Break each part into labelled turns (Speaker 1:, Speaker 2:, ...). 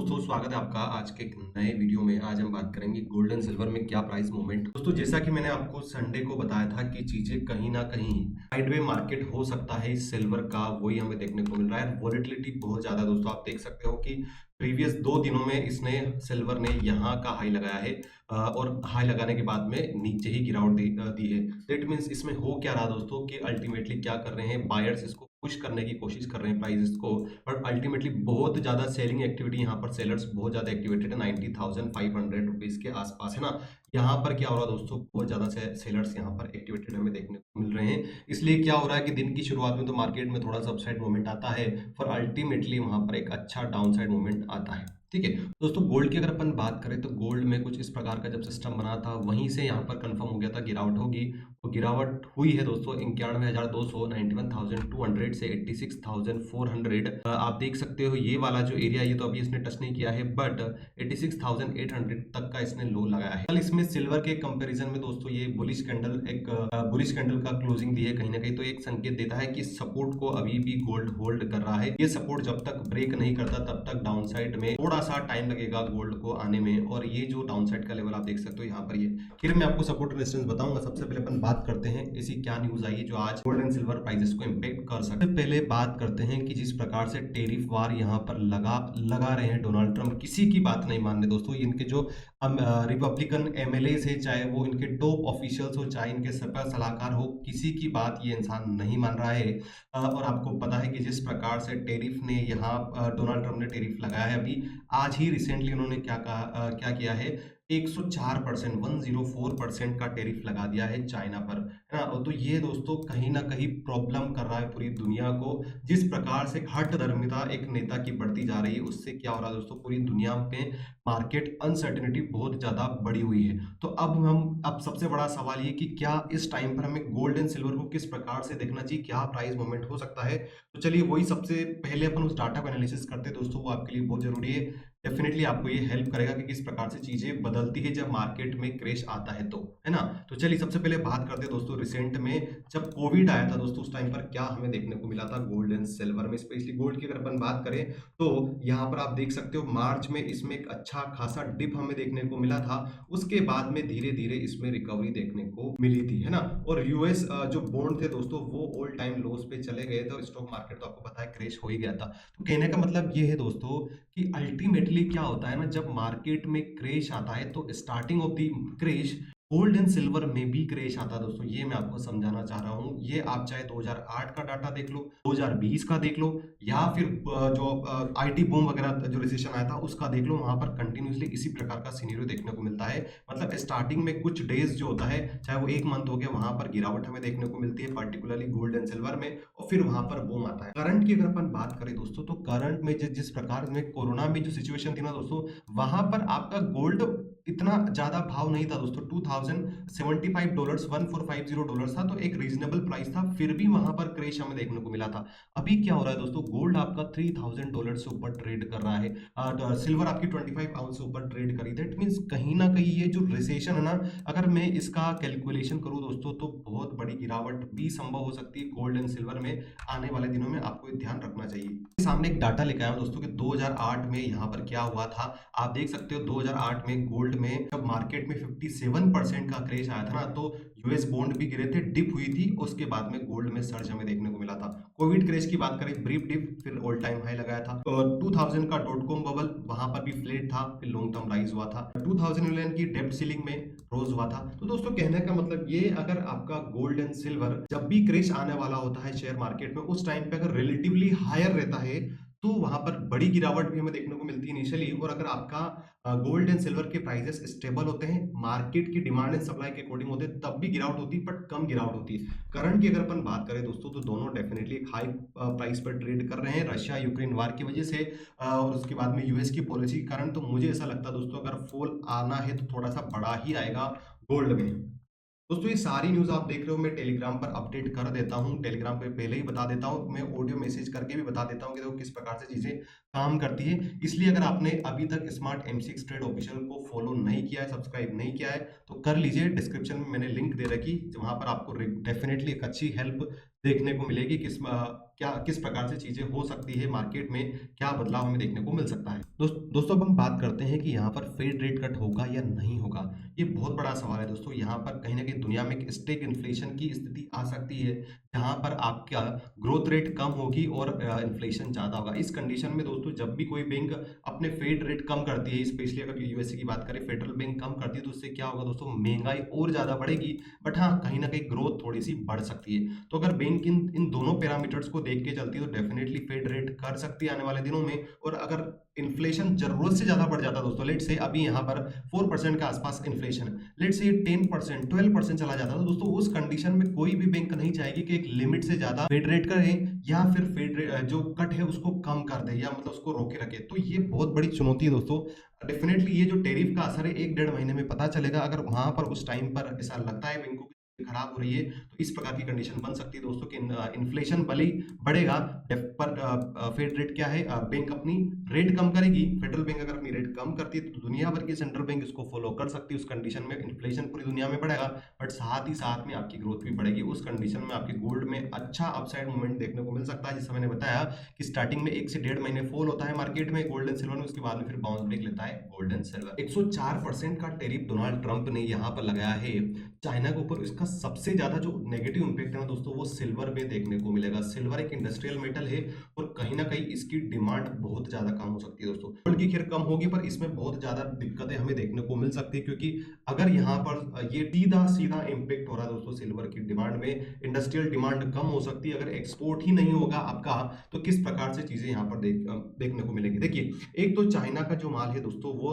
Speaker 1: दोस्तों स्वागत है आपका आज के एक नए वीडियो में। आज हम बात करेंगे गोल्ड एंड सिल्वर में क्या प्राइस मूवमेंट। दोस्तों जैसा कि मैंने आपको संडे को बताया था कि चीजें कहीं ना कहीं साइडवे मार्केट हो सकता है इस सिल्वर का, वही हमें देखने को मिल रहा है। वॉलेटिलिटी बहुत ज्यादा है दोस्तों, आप देख सकते हो कि प्रीवियस 2 दिनों में इसने सिल्वर ने यहाँ का हाई लगाया है और हाई लगाने के बाद में नीचे ही गिरावट दी है। दैट मीन्स इसमें हो क्या रहा दोस्तों कि अल्टीमेटली क्या कर रहे हैं, बायर्स इसको पुश करने की कोशिश कर रहे हैं प्राइसेस को, बट अल्टीमेटली बहुत ज्यादा सेलिंग एक्टिविटी यहाँ पर सेलर्स बहुत ज्यादा एक्टिवेटेड है। 90,500 रुपीज के आसपास है ना। यहाँ पर क्या हो रहा है दोस्तों, बहुत ज्यादा सेलर्स यहाँ पर एक्टिवेटेड हमें देखने को मिल रहे हैं। इसलिए क्या हो रहा है कि दिन की शुरुआत में तो मार्केट में थोड़ा सा अपसाइड मूवमेंट आता है, पर अल्टीमेटली वहां पर एक अच्छा डाउनसाइड मूवमेंट आता है। ठीक है दोस्तों, गोल्ड की अगर अपन बात करें तो गोल्ड में कुछ इस प्रकार का जब सिस्टम बना था वहीं से यहाँ पर कंफर्म हो गया था गिरावट होगी। तो गिरावट हुई है दोस्तों 91,200, 91,200 से 86,400। आप देख सकते हो ये वाला जो एरिया, ये तो अभी इसने टच नहीं किया है, बट 86,800 तक का इसने लो लगाया है। कल इसमें सिल्वर के कंपैरिजन में दोस्तों ये बुलिश कैंडल, एक बुलिश कैंडल का क्लोजिंग दी है कहीं ना कहीं, तो एक संकेत देता है कि सपोर्ट को अभी भी गोल्ड होल्ड कर रहा है। ये सपोर्ट जब तक ब्रेक नहीं करता तब तक डाउनसाइड में थोड़ा सा टाइम लगेगा गोल्ड को आने में। और ये जो डाउनसाइड का लेवल आप देख सकते हो यहाँ पर, ये फिर मैं आपको सपोर्ट रेजिस्टेंस बताऊंगा। सबसे पहले अपन बात करते हैं ऐसी क्या न्यूज आई है जो आज गोल्ड एंड सिल्वर प्राइसेस को इंपैक्ट कर सकते हैं। पहले बात करते हैं कि जिस प्रकार से टेरिफ वार यहाँ पर लगा रहे हैं डोनाल्ड ट्रंप, किसी की बात नहीं मान रहे दोस्तों। इनके जो रिपब्लिकन एमएलए है, चाहे वो इनके टॉप ऑफिशियल्स हो, चाहे इनके सरकार सलाहकार हो, किसी की बात ये इंसान नहीं मान रहा है। और आपको पता है कि जिस प्रकार से टेरिफ ने यहाँ डोनाल्ड ट्रंप ने टेरिफ लगाया है, अभी आज ही रिसेंटली उन्होंने क्या कहा, क्या किया है, 104%, 104% का टेरिफ लगा दिया है चाइना पर, है ना। तो ये दोस्तों कहीं ना कहीं प्रॉब्लम कर रहा है पूरी दुनिया को। जिस प्रकार से हठ धर्मिता एक नेता की बढ़ती जा रही है, उससे क्या हो रहा है दोस्तों, पूरी दुनिया में मार्केट अनसर्टेनिटी बहुत ज्यादा बढ़ी हुई है। तो अब सबसे बड़ा सवाल ये कि क्या इस टाइम पर हमें गोल्ड एंड सिल्वर को किस प्रकार से देखना चाहिए, क्या प्राइस मूवमेंट हो सकता है। तो चलिए वही सबसे पहले अपन उस डाटा को एनालिसिस करते हैं दोस्तों, वो आपके लिए बहुत जरूरी है। डेफिनेटली आपको ये हेल्प करेगा कि किस प्रकार से चीजें बदलती है जब मार्केट में क्रैश आता है, तो है ना। तो चलिए सबसे पहले बात करते हैं दोस्तों, रिसेंट में जब कोविड आया था दोस्तों, उस टाइम पर क्या हमें देखने को मिला था गोल्ड एंड सिल्वर में। स्पेशली गोल्ड की अगर अपन बात करें तो यहाँ पर आप देख सकते हो मार्च में इसमें एक अच्छा खासा डिप हमें देखने को मिला था। उसके बाद में धीरे धीरे इसमें रिकवरी देखने को मिली थी, है ना। और यूएस जो बॉन्ड थे दोस्तों वो ऑल टाइम लोस पे चले गए थे, और स्टॉक मार्केट तो आपको पता है क्रैश हो ही गया था। तो कहने का मतलब ये है दोस्तों कि अल्टीमेटली क्या होता है ना, जब मार्केट में क्रैश आता है तो starting of the crash gold and silver में भी क्रैश आता है दोस्तों। ये मैं आपको समझाना चाह रहा हूं। ये आप चाहे 2008 का डाटा देख लो, 2020 का देख लो, या फिर जो आईटी बूम वगैरह जो रिसेशन आया था उसका देख लो, वहां पर कंटिन्यूसली इसी प्रकार का सिनेरियो देखने को मिलता है। मतलब स्टार्टिंग में कुछ डेज जो होता है, चाहे वो एक मंथ हो गया, वहां पर गिरावट हमें देखने को मिलती है पर्टिकुलरली गोल्ड एंड सिल्वर में, और फिर वहां पर बूम आता है। करंट की अगर अपन बात करें दोस्तों, तो करंट में जिस प्रकार में कोरोना में जो सिचुएशन थी ना दोस्तों, वहां पर आपका गोल्ड इतना ज्यादा भाव नहीं था दोस्तों। $2075, $1450 था, तो एक रीजनेबल प्राइस था, फिर भी वहां पर क्रेश हमें देखने को मिला था। अभी क्या हो रहा है दोस्तों, गोल्ड आपका $3000 से ऊपर ट्रेड कर रहा है, सिल्वर आपकी 25 आउंस से ऊपर ट्रेड करी। दैट मीन्स कहीं ना कहीं ये जो रिसेशन है ना, अगर मैं इसका कैलकुलेशन करूं दोस्तों, तो बहुत बड़ी गिरावट भी संभव हो सकती है गोल्ड एंड सिल्वर में आने वाले दिनों में। आपको ये ध्यान रखना चाहिए। सामने एक डाटा लेकर आया हूं दोस्तों कि 2008 में यहाँ पर क्या हुआ था। आप देख सकते हो 2008 में गोल्ड में जब मार्केट में 57% का क्रेश आया था ना, तो यूएस बॉन्ड भी गिरे थे, डिप हुई थी, उसके बाद में गोल्ड में सर्ज हमें देखने को मिला था। कोविड क्रेश की बात करें, ब्रीफ डिप, फिर ऑल टाइम हाई लगाया था। और 2000 का डॉट कॉम बबल, वहां पर भी फ्लैट था, फिर लॉन्ग टर्म राइज हुआ था। 2011 की डेप्ट सीलिंग में रोज हुआ था। तो दोस्तों कहने का मतलब ये, अगर आपका गोल्ड एंड सिल्वर जब भी क्रेश आने वाला होता है शेयर मार्केट में, उस टाइम पे अगर रिलेटिवली हायर रहता है तो वहां पर बड़ी गिरावट भी हमें देखने को मिलती है इनिशियली। और अगर आपका गोल्ड एंड सिल्वर के प्राइसेस स्टेबल होते हैं, मार्केट की डिमांड एंड सप्लाई के अकॉर्डिंग होते हैं, तब भी गिरावट होती है, बट कम गिरावट होती है। करंट की अगर अपन बात करें दोस्तों, तो दोनों डेफिनेटली एक हाई प्राइस पर ट्रेड कर रहे हैं रशिया यूक्रेन वार की वजह से, और उसके बाद में यूएस की पॉलिसी के कारण। तो मुझे ऐसा लगता है दोस्तों, अगर फॉल आना है तो थोड़ा सा बड़ा ही आएगा गोल्ड में। दोस्तों ये सारी न्यूज आप देख रहे हो, मैं टेलीग्राम पर अपडेट कर देता हूं, टेलीग्राम पे पहले ही बता देता हूं, मैं ऑडियो मैसेज करके भी बता देता हूं कि देखो किस प्रकार से चीजें काम करती है। इसलिए अगर आपने अभी तक स्मार्ट M6 ट्रेड ऑफिशियल को फॉलो नहीं किया है, सब्सक्राइब नहीं किया है, तो कर लीजिए। डिस्क्रिप्शन में मैंने लिंक दे रखी, वहां पर आपको डेफिनेटली एक अच्छी हेल्प देखने को मिलेगी, क्या किस प्रकार से चीजें हो सकती है मार्केट में, क्या बदलाव हमें देखने को मिल सकता है। दोस्तों अब हम बात करते हैं कि यहाँ पर फेड रेट कट होगा या नहीं होगा। ये बहुत बड़ा सवाल है दोस्तों। यहाँ पर कहीं ना कहीं दुनिया में एक स्टेक इन्फ्लेशन की स्थिति आ सकती है, जहाँ पर आपका ग्रोथ रेट कम होगी और इन्फ्लेशन ज्यादा होगा। इस कंडीशन में दोस्तों जब भी कोई बैंक अपने फेड रेट कम करती है, स्पेशली अगर यूएसए की बात करें, फेडरल बैंक कम करती है, तो उससे क्या होगा दोस्तों, महंगाई और ज्यादा बढ़ेगी। बट हाँ, कहीं ना कहीं ग्रोथ थोड़ी सी बढ़ सकती है। तो अगर बैंक इन इन दोनों पैरामीटर्स को देख के चलती है तो डेफिनेटली फेड रेट कर सकती है आने वाले दिनों में। और अगर इन्फ्लेशन जरूरत से ज्यादा बढ़ जाता है दोस्तों, लेट से अभी यहाँ पर 4% के आसपास इन्फ्लेशन, लेट से 10% 12% चला जाता है, तो दोस्तों उस कंडीशन में कोई भी बैंक नहीं चाहेगी कि एक लिमिट से ज्यादा फेड रेट करे या फिर फेड रेट जो कट है उसको कम कर दे या मतलब उसको रोके रखे। तो ये बहुत बड़ी चुनौती है दोस्तों। डेफिनेटली ये जो टैरिफ का असर है 1-1.5 महीने में पता चलेगा। अगर वहां पर उस टाइम पर ऐसा लगता है बैंकों की खराब हो रही है, तो इस प्रकार की कंडीशन बन सकती है दोस्तों कि इन्फ्लेशन भले ही बढ़ेगा, पर फेड रेट क्या है, बैंक अपनी रेट कम करेगी। फेडरल बैंक अगर अपनी रेट कम करती है तो दुनिया भर की सेंट्रल बैंक इसको फॉलो कर सकती है। उस कंडीशन में इन्फ्लेशन पूरी दुनिया में बढ़ेगा, बट साथ ही साथ में आपकी ग्रोथ भी बढ़ेगी। उस कंडीशन में आपके गोल्ड में अच्छा अपसाइड मूवमेंट देखने को मिल सकता है। जैसे मैंने बताया कि स्टार्टिंग में 1 से 1.5 महीने फॉल होता है मार्केट में गोल्ड एंड सिल्वर में, उसके बाद में फिर बाउंस बैक लेता है गोल्ड एंड सिल्वर। 104% का टैरिफ डोनाल्ड ट्रंप ने यहाँ पर लगाया है चाइना के ऊपर। इसका सबसे ज्यादा जो नेगेटिव इंपैक्ट है ना दोस्तों, वो सिल्वर में देखने को मिलेगा। सिल्वर एक इंडस्ट्रियल मेटल है और कहीं ना कहीं इसकी डिमांड बहुत ज्यादा कम हो सकती है दोस्तों। गोल्ड की खैर कम होगी, पर इसमें बहुत ज्यादा दिक्कतें हमें देखने को मिल सकती है, क्योंकि अगर यहाँ पर ये सीधा सीधा इंपैक्ट हो रहा है दोस्तों सिल्वर की डिमांड में, इंडस्ट्रियल डिमांड कम हो सकती है। अगर एक्सपोर्ट ही नहीं होगा आपका, तो किस प्रकार से चीजें यहाँ पर देखने को मिलेंगी। देखिए, एक तो चाइना का जो माल है दोस्तों वो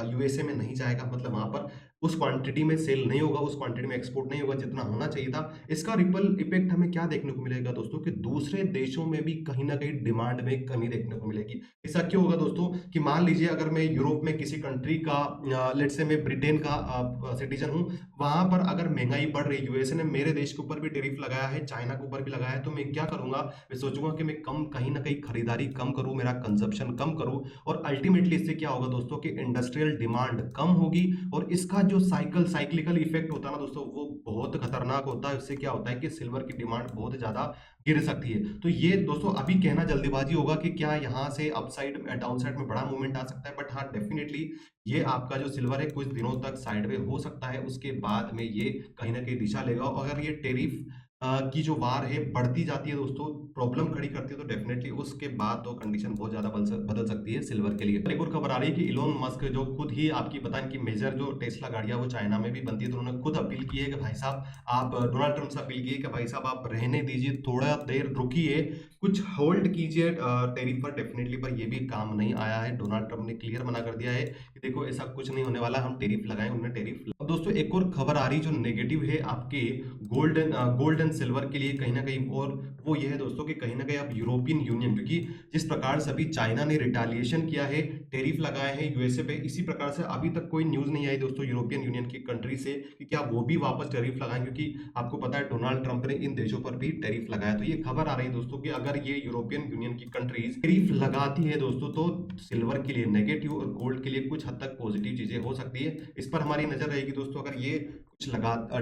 Speaker 1: यूएसए में नहीं जाएगा, मतलब वहां पर उस क्वांटिटी में सेल नहीं होगा, उस क्वांटिटी में एक्सपोर्ट नहीं होगा जितना होना चाहिए था। इसका रिपल इफेक्ट हमें क्या देखने को मिलेगा दोस्तों, कि दूसरे देशों में भी कहीं ना कहीं डिमांड में कमी देखने को मिलेगी। ऐसा क्यों होगा दोस्तों, कि मान लीजिए अगर मैं यूरोप में किसी कंट्री का, लेट से मैं ब्रिटेन का सिटीजन हूं, वहां पर अगर महंगाई बढ़ रही है, यूएसए ने मेरे देश के ऊपर भी टैरिफ लगाया है, चाइना के ऊपर भी लगाया है, तो मैं क्या करूंगा, मैं सोचूंगा कि मैं कम कहीं ना कहीं खरीदारी कम करूं, मेरा कंजप्शन कम करूं। और अल्टीमेटली इससे क्या होगा दोस्तों, कि इंडस्ट्रियल डिमांड कम होगी। और इसका जो साइक्लिकल इफेक्ट होता है ना दोस्तों, वो बहुत खतरनाक होता है। इससे क्या होता है कि सिल्वर की डिमांड बहुत ज्यादा गिर सकती है। तो ये दोस्तों अभी कहना जल्दीबाजी होगा कि क्या यहाँ से अपसाइड डाउनसाइड में बड़ा मूवमेंट आ सकता है, बट हाँ डेफिनेटली ये आपका जो सिल्वर है कुछ दिनों तक साइडवे हो सकता है, उसके बाद में ये कहीं ना कहीं दिशा लेगा। और अगर ये टैरिफ की जो वार है बढ़ती जाती है दोस्तों, प्रॉब्लम खड़ी करती है, तो डेफिनेटली उसके बाद तो कंडीशन बहुत ज्यादा बदल सकती है सिल्वर के लिए। एक और खबर आ रही है कि इलोन मस्क जो खुद ही आपकी बताएं कि मेजर जो टेस्ला गाड़ियां वो चाइना में भी बनती है, तो उन्होंने खुद अपील की है कि भाई साहब आप, डोनाल्ड ट्रंप से अपील की है कि भाई साहब आप रहने दीजिए, थोड़ा देर रुकिए, कुछ होल्ड कीजिए टैरिफ पर। डेफिनेटली पर ये भी काम नहीं आया है। डोनाल्ड ट्रंप ने क्लियर मना कर दिया है कि देखो ऐसा कुछ नहीं होने वाला, हम टैरिफ लगाएं, उन्होंने टैरिफ। अब दोस्तों एक और खबर आ रही जो नेगेटिव है आपके गोल्ड एंड सिल्वर के लिए कहीं ना कहीं, और वो ये है दोस्तों कि कहीं ना कहीं अब यूरोपियन यूनियन, क्योंकि जिस प्रकार से अभी चाइना ने रिटालिएशन किया है, टैरिफ लगाए हैं यूएसए पे, इसी प्रकार से अभी तक कोई न्यूज नहीं आई दोस्तों यूरोपियन यूनियन की कंट्री से कि क्या वो भी वापस टैरिफ लगाएं, क्योंकि आपको पता है डोनाल्ड ट्रंप ने इन देशों पर भी टैरिफ लगाया। तो ये खबर आ रही है दोस्तों कि अगर ये यूरोपियन यूनियन की कंट्रीज टैरिफ लगाती है दोस्तों, तो सिल्वर के लिए नेगेटिव और गोल्ड के लिए कुछ हद तक पॉजिटिव चीजें हो सकती है। इस पर हमारी नजर रहेगी दोस्तों। अगर ये कुछ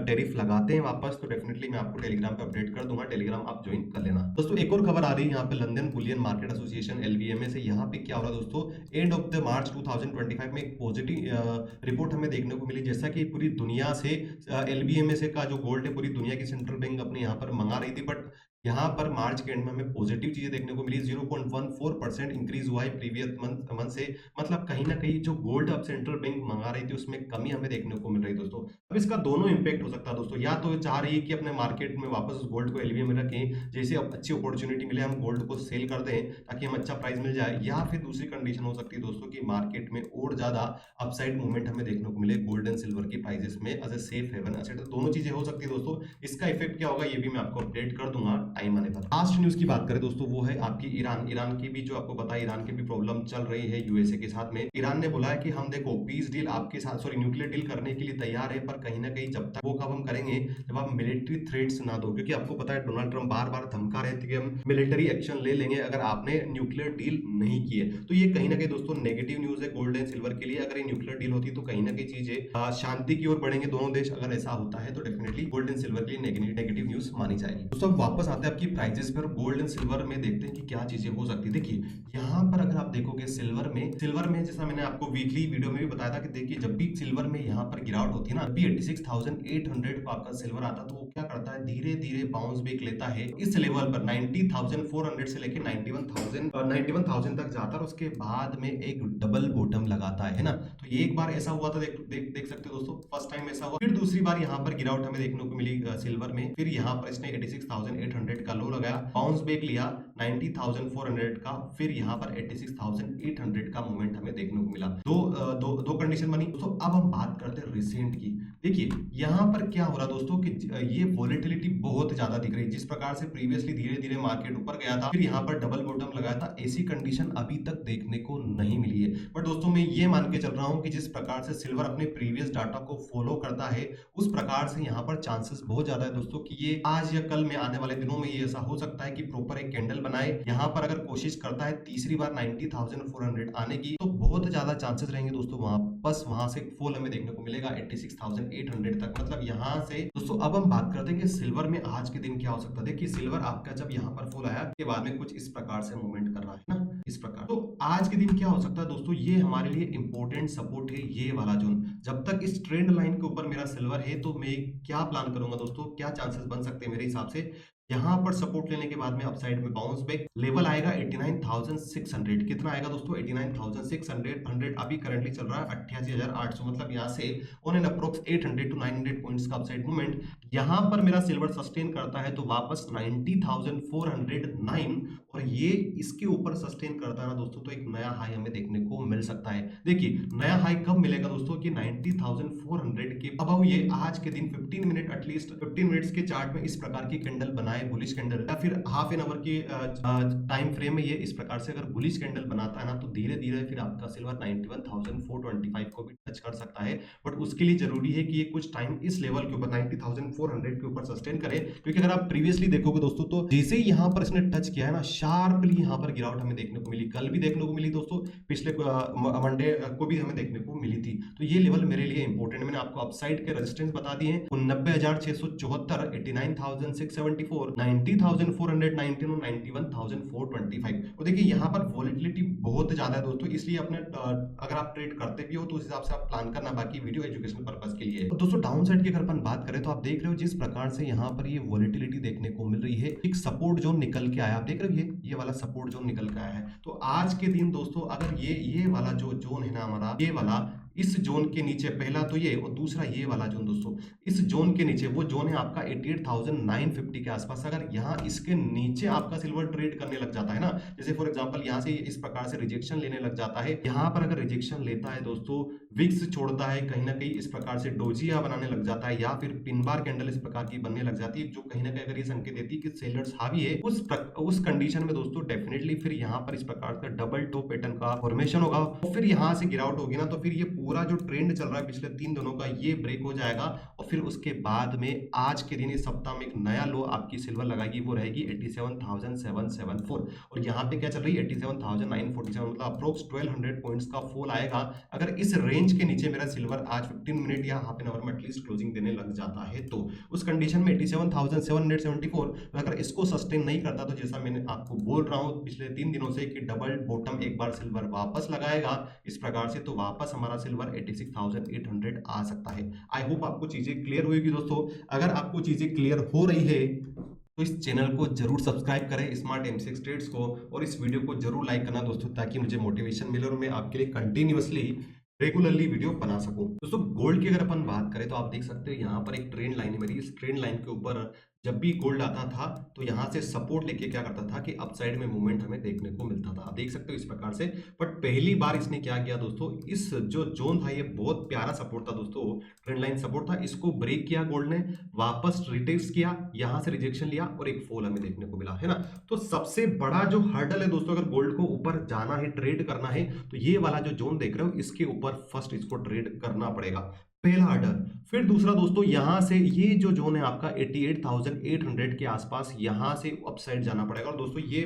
Speaker 1: टैरिफ लगाते हैं वापस, तो डेफिनेटली मैं आपको टेलीग्राम पे अपडेट कर दूंगा, टेलीग्राम आप ज्वाइन कर लेना दोस्तों। एक और खबर आ रही है यहाँ पे लंदन बुलियन मार्केट एसोसिएशन एलबीएमए से। यहाँ पे क्या हो रहा है दोस्तों, एंड ऑफ द मार्च 2025 में एक पॉजिटिव रिपोर्ट हमें देखने को मिली, जैसा कि पूरी दुनिया से एलबीएमए से का जो गोल्ड है पूरी दुनिया की सेंट्रल बैंक अपने यहाँ पर मंगा रही थी, बट यहाँ पर मार्च के एंड में हमें पॉजिटिव चीजें देखने को मिली। 0.14% इंक्रीज हुआ है प्रीवियस मंथ से। मतलब कहीं ना कहीं जो गोल्ड अब सेंट्रल बैंक मंगा रही थी उसमें कमी हमें देखने को मिल रही है दोस्तों। अब इसका दोनों इंपैक्ट हो सकता है दोस्तों, या तो चाह रही है कि अपने मार्केट में वापस उस गोल्ड को एलबीएम में रखें, जैसे अब अच्छी अपॉर्चुनिटी मिले हम गोल्ड को सेल कर दें ताकि हम अच्छा प्राइस मिल जाए, या फिर दूसरी कंडीशन हो सकती है दोस्तों कि मार्केट में और ज्यादा अपसाइड मूवमेंट हमें देखने को मिले गोल्ड एंड सिल्वर की प्राइसेस में as a safe haven asset. दोनों चीजें हो सकती है दोस्तों। इसका इफेक्ट क्या होगा ये भी मैं आपको अपडेट कर दूंगा टाइम आने पर। लास्ट न्यूज की बात करें दोस्तों, वो है आपकी ईरान की भी, जो आपको पता है ईरान की भी प्रॉब्लम चल रही है यूएसए के साथ में। ईरान ने बोला है कि हम देखो पीस डील आपके साथ, सॉरी न्यूक्लियर डील करने के लिए तैयार है, पर कहीं ना कहीं जब तक वो कब हम करेंगे जब आप मिलिट्री थ्रेट्स ना दो, क्योंकि आपको पता है डोनाल्ड ट्रंप बार बार धमका रहे थे कि हम मिलिट्री एक्शन ले लेंगे अगर आपने न्यूक्लियर डील नहीं की है। तो ये कहीं ना कहीं दोस्तों नेगेटिव न्यूज है गोल्ड एंड सिल्वर के लिए। अगर ये न्यूक्लियर डील होती तो कहीं ना कहीं चीजें शांति की ओर बढ़ेंगे दोनों देश। अगर ऐसा होता है तो डेफिनेटली गोल्ड एंड सिल्वर के लिए नेगेटिव न्यूज मानी जाएगी। दोस्तों वापस आते बढ़ते हैं आपकी प्राइजेस पर। गोल्ड एंड सिल्वर में देखते हैं कि क्या चीजें हो सकती है। देखिए यहाँ पर अगर आप देखोगे सिल्वर में जैसा मैंने आपको वीकली वीडियो में भी बताया था कि देखिए जब भी सिल्वर में यहाँ पर गिरावट होती है ना, अभी 86,800 को आपका सिल्वर आता है तो वो क्या करता है, धीरे धीरे बाउंस बैक लेता है इस लेवल पर 90,400 से लेके 91,000 तक जाता है और उसके बाद में एक डबल बॉटम लगाता है ना। तो ये एक बार ऐसा हुआ था, देख सकते हो दोस्तों, फर्स्ट टाइम ऐसा हुआ। फिर दूसरी बार यहाँ पर गिरावट हमें देखने को मिली सिल्वर में। फिर यहाँ पर इसने 86,800 का लो लगाया, बाउंस बैक लिया 90,400 का, फिर यहाँ पर 86,800 का मूवमेंट हमें देखने को मिला। दो कंडीशन बनी दोस्तों। अब हम बात करते हैं रिसेंट की। देखिए यहाँ पर क्या हो रहा दोस्तों कि ये वॉलेटिलिटी बहुत ज्यादा दिख रही है। जिस प्रकार से प्रीवियसली धीरे धीरे मार्केट ऊपर गया था, फिर यहाँ पर डबल बॉटम लगाया था, ऐसी कंडीशन अभी तक देखने को नहीं मिली है। बट दोस्तों मैं ये मान के चल रहा हूँ कि जिस प्रकार से सिल्वर अपने प्रीवियस डाटा को फॉलो करता है, उस प्रकार से यहाँ पर चांसेस बहुत ज्यादा है दोस्तों कि ये आज या कल में आने वाले दिनों में ये ऐसा हो सकता है कि प्रॉपर एक कैंडल बनाए। यहाँ पर अगर कोशिश करता है तीसरी बार 90,400 आने की, तो बहुत ज्यादा चांसेस रहेंगे दोस्तों वापस वहां से फॉल हमें देखने को मिलेगा 86,800 तक। मतलब यहाँ से दोस्तों अब हम बात करते हैं कि सिल्वर में आज के दिन क्या हो सकता है। देखिए सिल्वर आपका जब यहाँ पर फॉल आया के बाद में कुछ इस प्रकार से मूवमेंट कर रहा है ना, इस प्रकार। तो आज के दिन क्या हो सकता है दोस्तों, ये हमारे लिए इंपॉर्टेंट सपोर्ट है ये वाला जोन। जब तक इस ट्रेंड लाइन के ऊपर मेरा सिल्वर है तो मैं क्या प्लान करूंगा दोस्तों, क्या चांसेस बन सकते हैं मेरे हिसाब से। यहाँ पर सपोर्ट लेने के बाद में अपसाइड में बाउंस बैक लेवल आएगा 89,600। कितना आएगा दोस्तों 89,600। अभी करंटली चल रहा है 88,800। मतलब यहाँ से on an approx 800 to 900 points का अपसाइड मूवमेंट। यहाँ पर मेरा सिल्वर सस्टेन करता है तो वापस 90,409 और ये इसके ऊपर सस्टेन करता है ना दोस्तों, तो एक नया हाई हमें देखने को मिल सकता है। देखिए नया हाई कब मिलेगा दोस्तों कि 90,400 के अबव ये आज के दिन 15 मिनट एटलीस्ट 15 मिनट्स के चार्ट में इस प्रकार की कैंडल बनाए, बुलिश कैंडल, या फिर हाफ एन आवर की टाइम फ्रेम में ये इस प्रकार से अगर बुलिश कैंडल बनाता है ना, तो धीरे धीरे फिर आपका सिल्वर 91,425 को भी टच कर सकता है। बट उसके लिए जरूरी है कि ये कुछ टाइम इस लेवल के ऊपर 90,400 के ऊपर सस्टेन करे, क्योंकि अगर आप प्रीवियसली देखोगे दोस्तों तो जैसे ही यहाँ पर इसने टच किया है ना, शार्पली यहाँ पर गिरावट हमें देखने को मिली, कल भी देखने को मिली दोस्तों, पिछले मंडे को भी हमें देखने को मिली थी। तो ये लेवल मेरे लिए इंपॉर्टेंट, मैंने आपको अपसाइड के रेजिस्टेंस बता दिए हैं 90,674, 89,674, 90,419 और 91,425। और देखिए यहाँ पर वॉलेटिलिटी बहुत ज्यादा है दोस्तों, इसलिए अपने अगर आप ट्रेड करते भी हो तो उस हिसाब से आप प्लान करना, बाकी वीडियो एजुकेशन पर्पस के लिए। तो दोस्तों डाउन साइड की अगर अपन बात करें तो आप देख रहे हो जिस प्रकार से यहाँ पर ये वॉलेटिलिटी देखने को मिल रही है, एक सपोर्ट जोन निकल के आया, आप देख रहे हो ये वाला सपोर्ट जोन निकल के आया है। तो आज के दिन दोस्तों अगर ये वाला जो जोन है ना हमारा, ये वाला इस जोन के नीचे, पहला तो ये और दूसरा ये वाला जोन दोस्तों, इस जोन के नीचे वो जोन है आपका 88,950 के आसपास। अगर यहाँ इसके नीचे आपका सिल्वर ट्रेड करने लग जाता है ना, जैसे फॉर एग्जांपल यहाँ से इस प्रकार से रिजेक्शन लेने लग जाता है, यहाँ पर अगर रिजेक्शन लेता है दोस्तों, विक्स छोड़ता है, कहीं ना कहीं इस प्रकार से डोजिया बनाने लग जाता है, या फिर पिन बार कैंडल इस प्रकार की बनने लग जाती है, जो कहीं ना कहीं अगर ये संकेत देती है कि सेलर्स हावी है, उस कंडीशन में दोस्तों डेफिनेटली फिर यहाँ पर इस प्रकार का डबल टॉप पैटर्न का फॉर्मेशन होगा और फिर यहाँ से गिरावट होगी ना, तो फिर ये पूरा जो ट्रेंड चल रहा है पिछले 3 दिनों का ये ब्रेक हो जाएगा। और फिर उसके बाद में आज के दिन इस सप्ताह में एक नया लो आपकी सिल्वर लगाएगी, वो रहेगी 87,774। और यहाँ पे क्या चल रही है 87,947, मतलब अप्रोक्स 1200 पॉइंट्स का फॉल आएगा अगर इस रेंज के नीचे मेरा सिल्वर आज 15 मिनट या हाफ एन आवर में एटलीस्ट क्लोजिंग देने लग जाता है। तो उस कंडीशन में 87,774 अगर इसको सस्टेन नहीं करता, तो जैसा मैंने आपको बोल रहा हूँ पिछले 3 दिनों से कि डबल बॉटम एक बार सिल्वर वापस लगाएगा इस प्रकार से, तो वापस हमारा सिल्वर 86,800 आ सकता है। आई होप आपको चीजें क्लियर होगी दोस्तों। अगर आपको चीजें क्लियर हो रही है तो इस चैनल को जरूर सब्सक्राइब करें स्मार्ट एमसीएक्स ट्रेड्स को, और इस वीडियो को जरूर लाइक करना दोस्तों, ताकि मुझे मोटिवेशन मिले और मैं आपके लिए कंटिन्यूअसली रेगुलरली वीडियो बना सकूं। दोस्तों गोल्ड की अगर अपन बात करें तो आप देख सकते हो यहाँ पर एक ट्रेंड लाइन है मेरी, इस ट्रेंड लाइन के ऊपर जब भी गोल्ड आता था तो यहाँ से सपोर्ट लेके क्या करता था कि अपसाइड में मूवमेंट हमें देखने को मिलता था, आप देख सकते हो इस प्रकार से। बट पहली बार इसने क्या किया दोस्तों, इस जो जोन था ये बहुत प्यारा सपोर्ट था दोस्तों, ट्रेंड लाइन सपोर्ट था, इसको ब्रेक किया गोल्ड ने, वापस रिटेस्ट किया, यहाँ से रिजेक्शन लिया और एक फॉल हमें देखने को मिला है ना। तो सबसे बड़ा जो हर्डल है दोस्तों, अगर गोल्ड को ऊपर जाना है, ट्रेड करना है, तो ये वाला जो जोन देख रहे हो इसके ऊपर फर्स्ट इसको ट्रेड करना पड़ेगा, पहला ऑर्डर। फिर दूसरा दोस्तों यहां से ये जो जोन है आपका 88,800 के आसपास, यहां से अपसाइड जाना पड़ेगा। और दोस्तों ये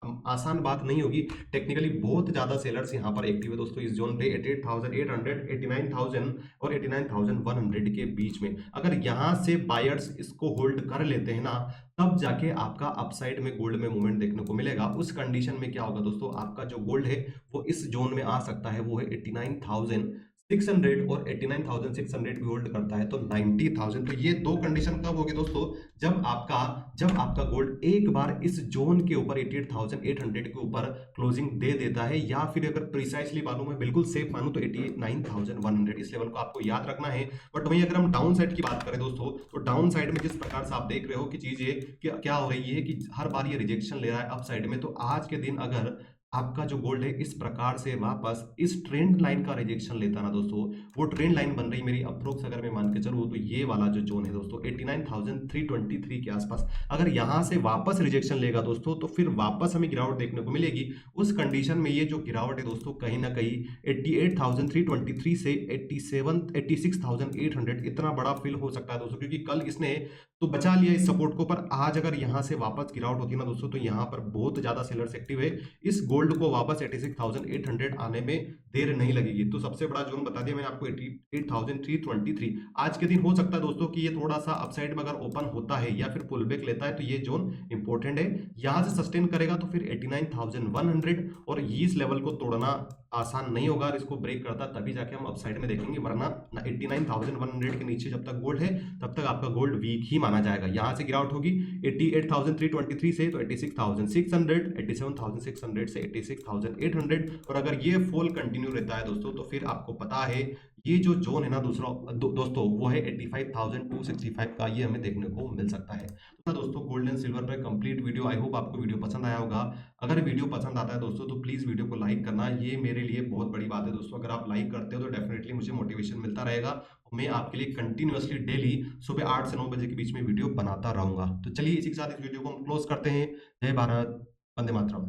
Speaker 1: आसान बात नहीं होगी। टेक्निकली बहुत ज़्यादा सेलर्स यहाँ पर एक्टिव है दोस्तों इस जोन पे 88,800, 89,000 और 89,100 के बीच में। अगर यहाँ से बायर्स इसको होल्ड कर लेते हैं ना, तब जाके आपका अपसाइड में गोल्ड में मूवमेंट देखने को मिलेगा। उस कंडीशन में क्या होगा दोस्तों, आपका जो गोल्ड है वो इस जोन में आ सकता है, वो है 89,600 और 89,600 भी होल्ड करता है तो 90,000। तो ये दो कंडीशन कब होगी दोस्तों, जब आपका गोल्ड एक बार इस जोन के ऊपर 88,800 के ऊपर क्लोजिंग दे देता है, या फिर अगर प्रिसाइसली मानूं, मैं बिल्कुल सेफ मानूं तो 89,100 इस लेवल को आपको याद रखना है। बट वहीं अगर हम डाउन साइड की बात करें दोस्तों, तो डाउन साइड में जिस प्रकार से आप देख रहे हो कि चीज ये क्या हो रही है कि हर बार ये रिजेक्शन ले रहा है अप साइड में, तो आज के दिन अगर आपका जो गोल्ड है इस प्रकार से वापस इस ट्रेंड लाइन का रिजेक्शन लेता ना दोस्तों, वो ट्रेंड लाइन बन रही मेरी अप्रोक्स अगर मैं मान के चलूँ तो ये वाला जो जोन है दोस्तों 89,323 के आसपास, अगर यहां से वापस रिजेक्शन लेगा दोस्तों तो फिर वापस हमें गिरावट देखने को मिलेगी। उस कंडीशन में ये जो गिरावट है दोस्तों कहीं ना कहीं 88,323 से 86,800 इतना बड़ा फिल हो सकता है दोस्तों, क्योंकि कल इसने तो बचा लिया इस सपोर्ट को, पर आज अगर यहां से वापस गिरावट होती है ना दोस्तों, तो यहां पर बहुत ज्यादा सेलर्स एक्टिव है। इस गोल्ड को वापस 86,800 आने में देर नहीं लगेगी। तो सबसे बड़ा जोन बता दिया मैंने आपको 88,323। आज के दिन हो सकता है दोस्तों कि ये थोड़ा सा अपसाइड में अगर ओपन होता है या फिर पुल बैक लेता है तो ये जोन इंपॉर्टेंट है। यहां से सस्टेन करेगा तो फिर 89,100 और इस लेवल को तोड़ना आसान नहीं होगा। इसको ब्रेक करता तभी जाके हम अपसाइड में देखेंगे, वरना 89,100 के नीचे जब तक गोल्ड है तब तक आपका गोल्ड वीक ही माना जाएगा। यहां से गिरावट होगी 88,323 से तो 86,600, 87,600 से 86,800, और अगर ये फॉल कंटिन्यू रहता है दोस्तों तो फिर आपको पता है ये जो जोन है ना दूसरा दोस्तों वो है 85,265 का, ये हमें देखने को मिल सकता है। तो दोस्तों गोल्ड एंड सिल्वर पर कंप्लीट वीडियो, आई होप आपको वीडियो पसंद आया होगा। अगर वीडियो पसंद आता है दोस्तों तो प्लीज वीडियो को लाइक करना, ये मेरे लिए बहुत बड़ी बात है दोस्तों। अगर आप लाइक करते हो तो डेफिनेटली मुझे मोटिवेशन मिलता रहेगा। मैं आपके लिए कंटिन्यूअसली डेली सुबह 8 से 9 बजे के बीच में वीडियो बनाता रहूंगा। तो चलिए इसी के साथ इस वीडियो को हम क्लोज करते हैं। जय भारत, वंदे मातरम।